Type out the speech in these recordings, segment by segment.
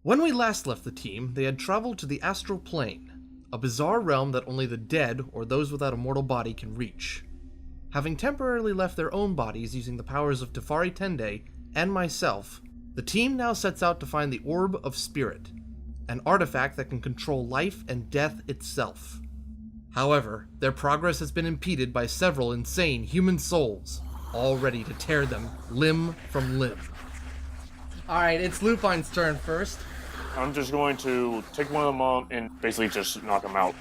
When we last left the team, they had traveled to the Astral Plane, a bizarre realm that only the dead or those without a mortal body can reach. Having temporarily left their own bodies using the powers of Teferi Tende and myself, the team now sets out to find the Orb of Spirit, an artifact that can control life and death itself. However, their progress has been impeded by several insane human souls, all ready to tear them limb from limb. Alright, it's Lupine's turn first. I'm just going to take one of them on and basically just knock them out.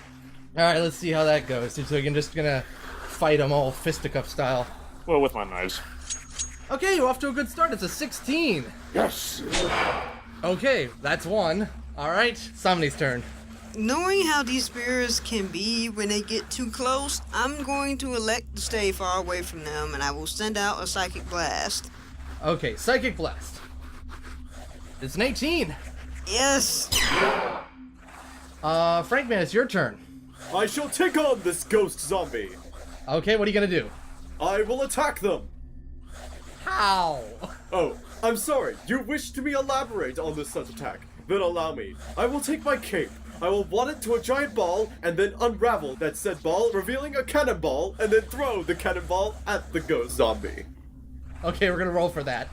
Alright, let's see how that goes. So you're just gonna fight them all fisticuff style. Well, with my knives. Okay, you're off to a good start. It's a 16. Yes! Okay, that's one. Alright, Somni's turn. Knowing how these spirits can be when they get too close, I'm going to elect to stay far away from them, and I will send out a psychic blast. Okay, Psychic Blast. It's an 18. Yes! Frankman, it's your turn. I shall take on this ghost zombie. Okay, what are you gonna do? I will attack them. How? Oh, I'm sorry. You wish to me elaborate on this such attack? Then allow me. I will take my cape. I will wad it to a giant ball and then unravel that said ball, revealing a cannonball, and then throw the cannonball at the ghost zombie. Okay, we're gonna roll for that.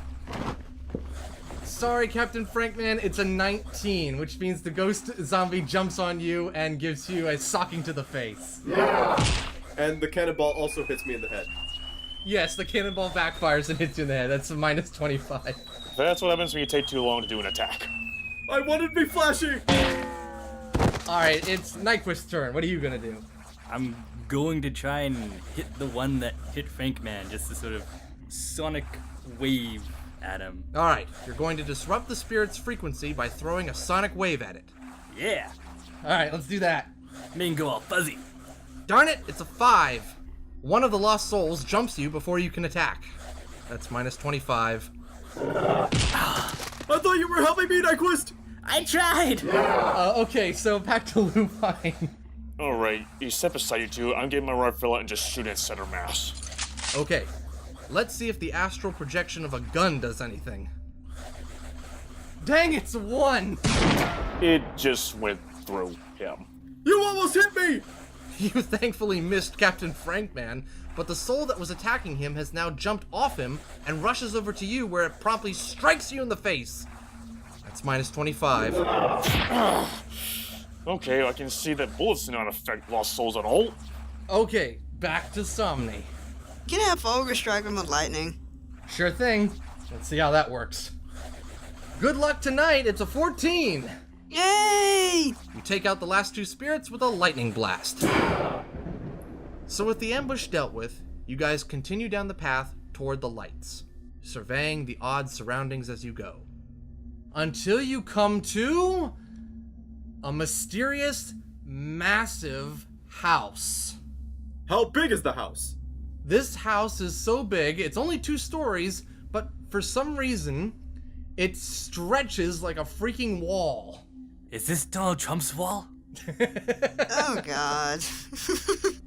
Sorry, Captain Frankman, it's a 19, which means the ghost zombie jumps on you and gives you a socking to the face. Yeah! And the cannonball also hits me in the head. Yes, the cannonball backfires and hits you in the head. That's a minus 25. That's what happens when you take too long to do an attack. I wanted to be flashy! Alright, it's Nyquist's turn. What are you gonna do? I'm going to try and hit the one that hit Frankman, just a sort of sonic wave at him. Alright, you're going to disrupt the spirit's frequency by throwing a sonic wave at it. Yeah! Alright, let's do that. Make him go all fuzzy. Darn it, it's a 5. One of the lost souls jumps you before you can attack. That's minus 25. I thought you were helping me, Nyquist! I tried! Okay, so back to Lupine. Alright, you step aside, you two. I'm getting my rifle out and just shoot at center mass. Okay, let's see if the astral projection of a gun does anything. Dang, it's a 1! It just went through him. You almost hit me! You thankfully missed Captain Frankman, but the soul that was attacking him has now jumped off him and rushes over to you where it promptly strikes you in the face. That's minus 25. Okay, I can see that bullets do not affect lost souls at all. Okay, back to Somni. Can I have Fulgur strike him with lightning? Sure thing. Let's see how that works. Good luck tonight, it's a 14! Yay! You take out the last 2 spirits with a lightning blast. So with the ambush dealt with, you guys continue down the path toward the lights, surveying the odd surroundings as you go. Until you come to a mysterious, massive house. How big is the house? This house is so big, it's only 2 stories, but for some reason, it stretches like a freaking wall. Is this Donald Trump's wall? Oh god.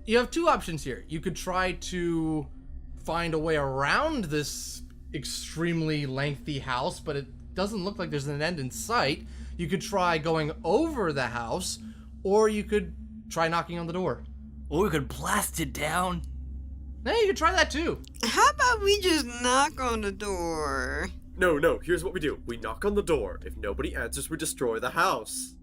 You have 2 options here. You could try to find a way around this extremely lengthy house, but it doesn't look like there's an end in sight. You could try going over the house, or you could try knocking on the door. Or we could blast it down. Hey, you could try that too. How about we just knock on the door? No, here's what we do. We knock on the door. If nobody answers, we destroy the house.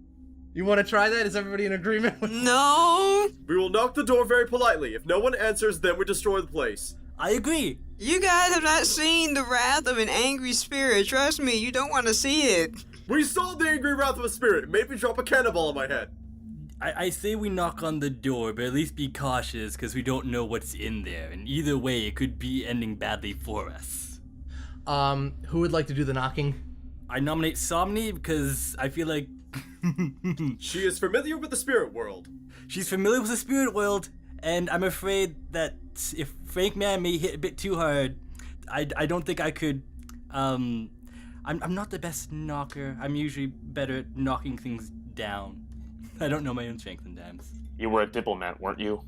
You want to try that? Is everybody in agreement? No! We will knock the door very politely. If no one answers, then we destroy the place. I agree. You guys have not seen the wrath of an angry spirit. Trust me, you don't want to see it. We saw the angry wrath of a spirit. It made me drop a cannonball on my head. I say we knock on the door, but at least be cautious, because we don't know what's in there, and either way, it could be ending badly for us. Who would like to do the knocking? I nominate Somni, because I feel like... She is familiar with the spirit world. She's familiar with the spirit world, and I'm afraid that if Frankman may hit a bit too hard, I don't think I could, I'm not the best knocker. I'm usually better at knocking things down. I don't know my own strength sometimes. You were a diplomat, weren't you?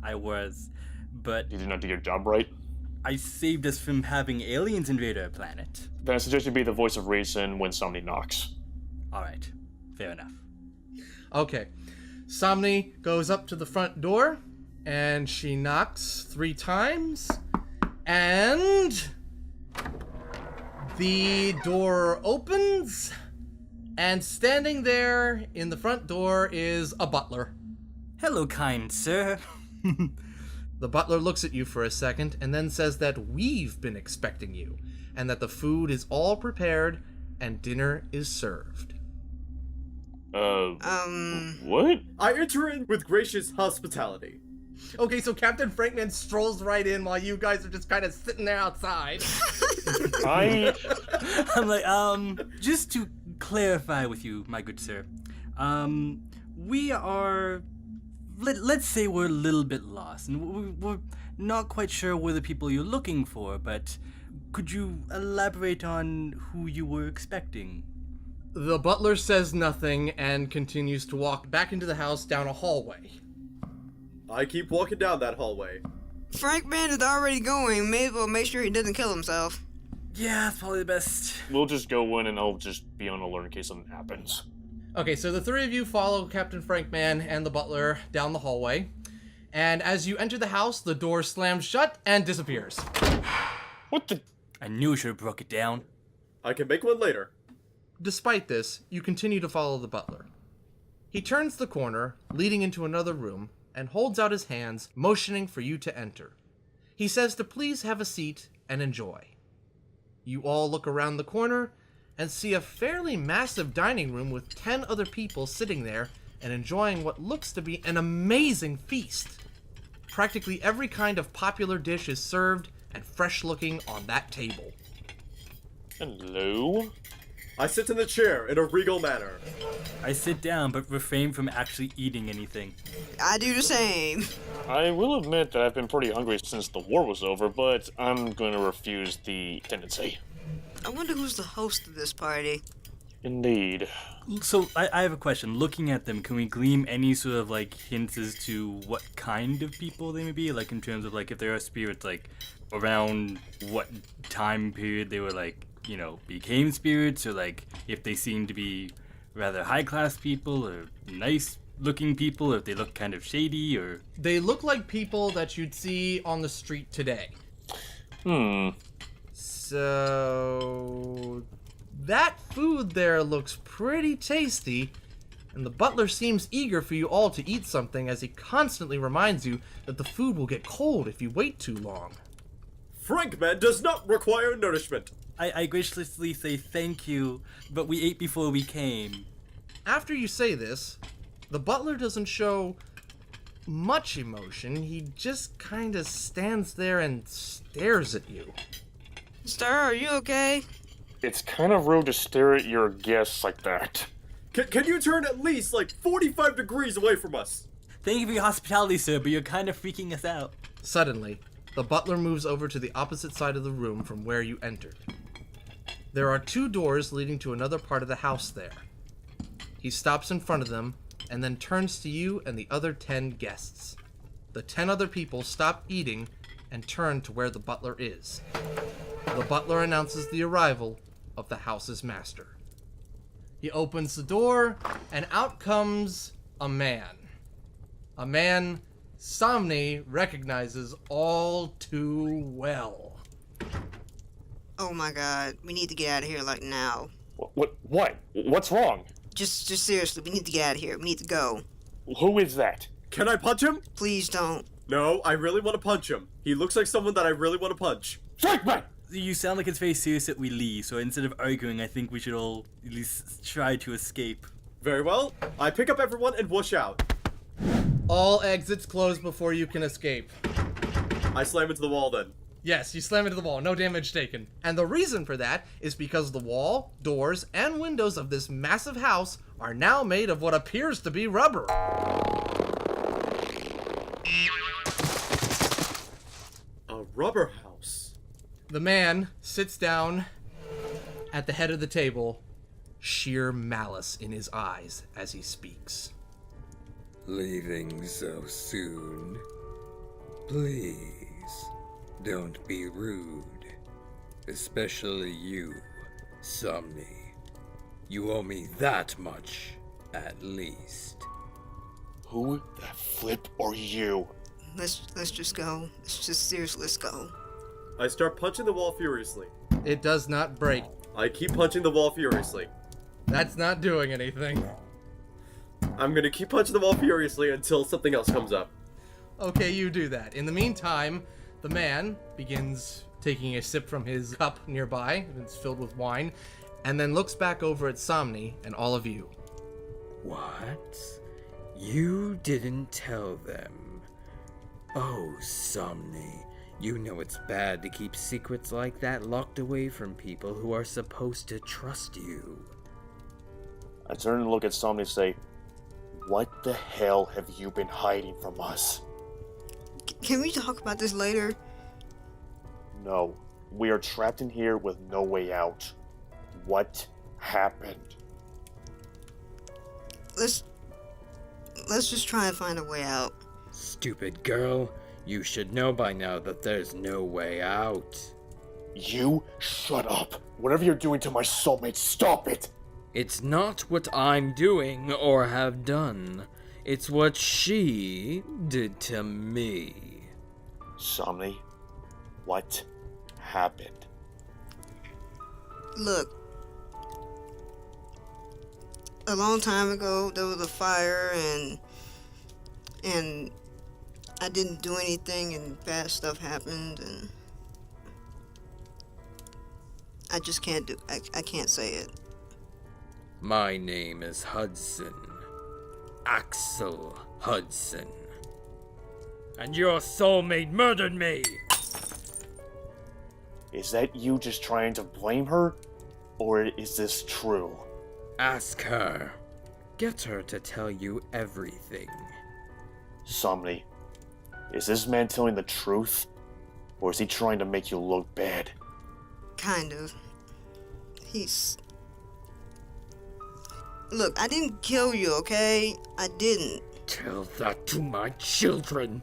I was, but You did not do your job right. I saved us from having aliens invade our planet. Then I suggest you be the voice of reason when somebody knocks. All right, fair enough. Okay. Somni goes up to the front door, and she knocks 3 times, and the door opens, and standing there in the front door is a butler. Hello, kind sir. The butler looks at you for a second and then says that we've been expecting you, and that the food is all prepared and dinner is served. What? I enter in with gracious hospitality. Okay, so Captain Frankman strolls right in while you guys are just kind of sitting there outside. I I'm like, just to clarify with you, my good sir, we are, let's say we're a little bit lost, and we're not quite sure we're the people you're looking for, but could you elaborate on who you were expecting? The butler says nothing and continues to walk back into the house down a hallway. I keep walking down that hallway. Frankman is already going. May as well make sure he doesn't kill himself. Yeah, that's probably the best. will just go in and I'll just be on alert in case something happens. Okay, so the 3 of you follow Captain Frankman and the butler down the hallway, and as you enter the house, the door slams shut and disappears. What the? I knew I should have broke it down. I can make one later. Despite this, you continue to follow the butler. He turns the corner, leading into another room, and holds out his hands, motioning for you to enter. He says to please have a seat and enjoy. You all look around the corner and see a fairly massive dining room with 10 other people sitting there and enjoying what looks to be an amazing feast. Practically every kind of popular dish is served and fresh looking on that table. Hello? I sit in the chair in a regal manner. I sit down, but refrain from actually eating anything. I do the same. I will admit that I've been pretty hungry since the war was over, but I'm going to refuse the tendency. I wonder who's the host of this party. Indeed. So, I have a question. Looking at them, can we glean any sort of, like, hints as to what kind of people they may be? Like, in terms of, like, if there are spirits, like, around what time period they were, like, you know, became spirits, or, like, if they seem to be rather high-class people, or nice-looking people, or if they look kind of shady, or... They look like people that you'd see on the street today. So... that food there looks pretty tasty, and the butler seems eager for you all to eat something as he constantly reminds you that the food will get cold if you wait too long. Frankman does not require nourishment. I graciously say thank you, but we ate before we came. After you say this, the butler doesn't show much emotion. He just kind of stands there and stares at you. Sir, are you okay? It's kind of rude to stare at your guests like that. Can you turn at least like 45 degrees away from us? Thank you for your hospitality, sir, but you're kind of freaking us out. Suddenly, the butler moves over to the opposite side of the room from where you entered. There are 2 doors leading to another part of the house there. He stops in front of them and then turns to you and the other 10 guests. The 10 other people stop eating and turn to where the butler is. The butler announces the arrival of the house's master. He opens the door and out comes a man. A man Somni recognizes all too well. Oh my god, we need to get out of here like now. What? What's wrong? Just seriously, we need to get out of here. We need to go. Who is that? Can I punch him? Please don't. No, I really want to punch him. He looks like someone that I really want to punch. Frankman! You sound like it's very serious that we leave, so instead of arguing, I think we should all at least try to escape. Very well. I pick up everyone and whoosh out. All exits close before you can escape. I slam into the wall then. Yes, you slam into the wall, no damage taken. And the reason for that is because the wall, doors, and windows of this massive house are now made of what appears to be rubber. A rubber house. The man sits down at the head of the table, sheer malice in his eyes as he speaks. Leaving so soon? Please, don't be rude. Especially you, Somni. You owe me that much, at least. Who the flip are you? Let's just go. Let's go. I start punching the wall furiously. It does not break. I keep punching the wall furiously. That's not doing anything. I'm gonna keep punching the wall furiously until something else comes up. Okay, you do that. In the meantime, the man begins taking a sip from his cup nearby, and it's filled with wine, and then looks back over at Somni and all of you. What? You didn't tell them. Oh, Somni, you know it's bad to keep secrets like that locked away from people who are supposed to trust you. I turn and look at Somni and say, what the hell have you been hiding from us? Can we talk about this later? No, we are trapped in here with no way out. What happened? Let's just try and find a way out. Stupid girl, you should know by now that there's no way out. You shut up. Whatever you're doing to my soulmate, stop it! It's not what I'm doing or have done. It's what she did to me. Somni, what happened? Look. A long time ago, there was a fire, and I didn't do anything, and bad stuff happened, and I just can't do. I can't say it. My name is Hudson. Axel Hudson. And your soulmate murdered me! Is that you just trying to blame her? Or is this true? Ask her. Get her to tell you everything. Somni, is this man telling the truth? Or is he trying to make you look bad? Kind of. Look, I didn't kill you, okay? I didn't. Tell that to my children.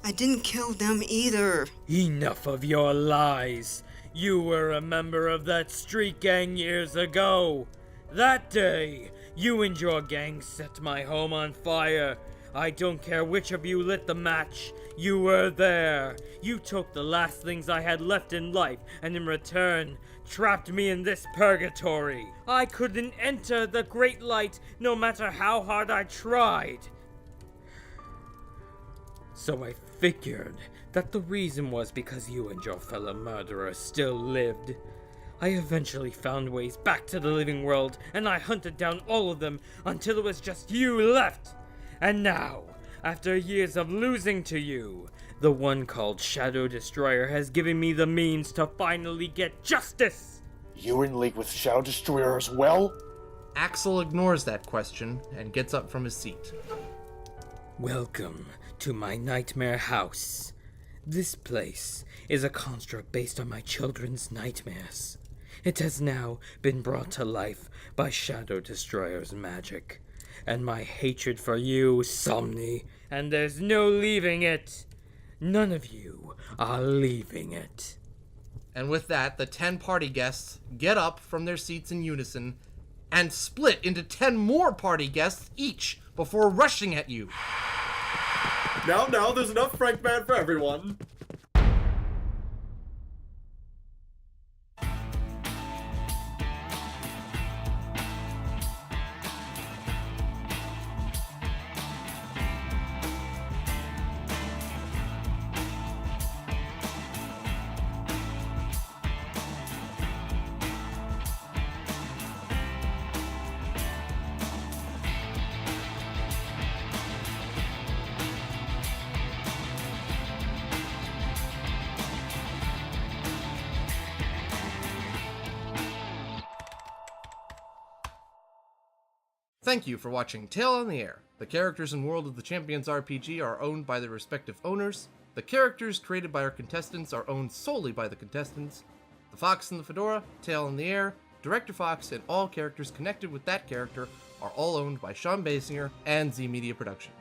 I didn't kill them either. Enough of your lies. You were a member of that street gang years ago. That day, you and your gang set my home on fire. I don't care which of you lit the match. You were there. You took the last things I had left in life, and in return, trapped me in this purgatory. I couldn't enter the great light, no matter how hard I tried. So I figured that the reason was because you and your fellow murderer still lived. I eventually found ways back to the living world, and I hunted down all of them until it was just you left. And now, after years of losing to you, the one called Shadow Destroyer has given me the means to finally get justice! You're in league with Shadow Destroyer as well? Axel ignores that question and gets up from his seat. Welcome to my nightmare house. This place is a construct based on my children's nightmares. It has now been brought to life by Shadow Destroyer's magic, and my hatred for you, Somni, and there's no leaving it. None of you are leaving it. And with that, the 10 party guests get up from their seats in unison and split into 10 more party guests each before rushing at you. Now, there's enough Frank Man for everyone. Thank you for watching Tale on the Air. The characters and world of the Champions RPG are owned by their respective owners. The characters created by our contestants are owned solely by the contestants. The Fox and the Fedora, Tale on the Air, Director Fox, and all characters connected with that character are all owned by Sean Basinger and Z Media Productions.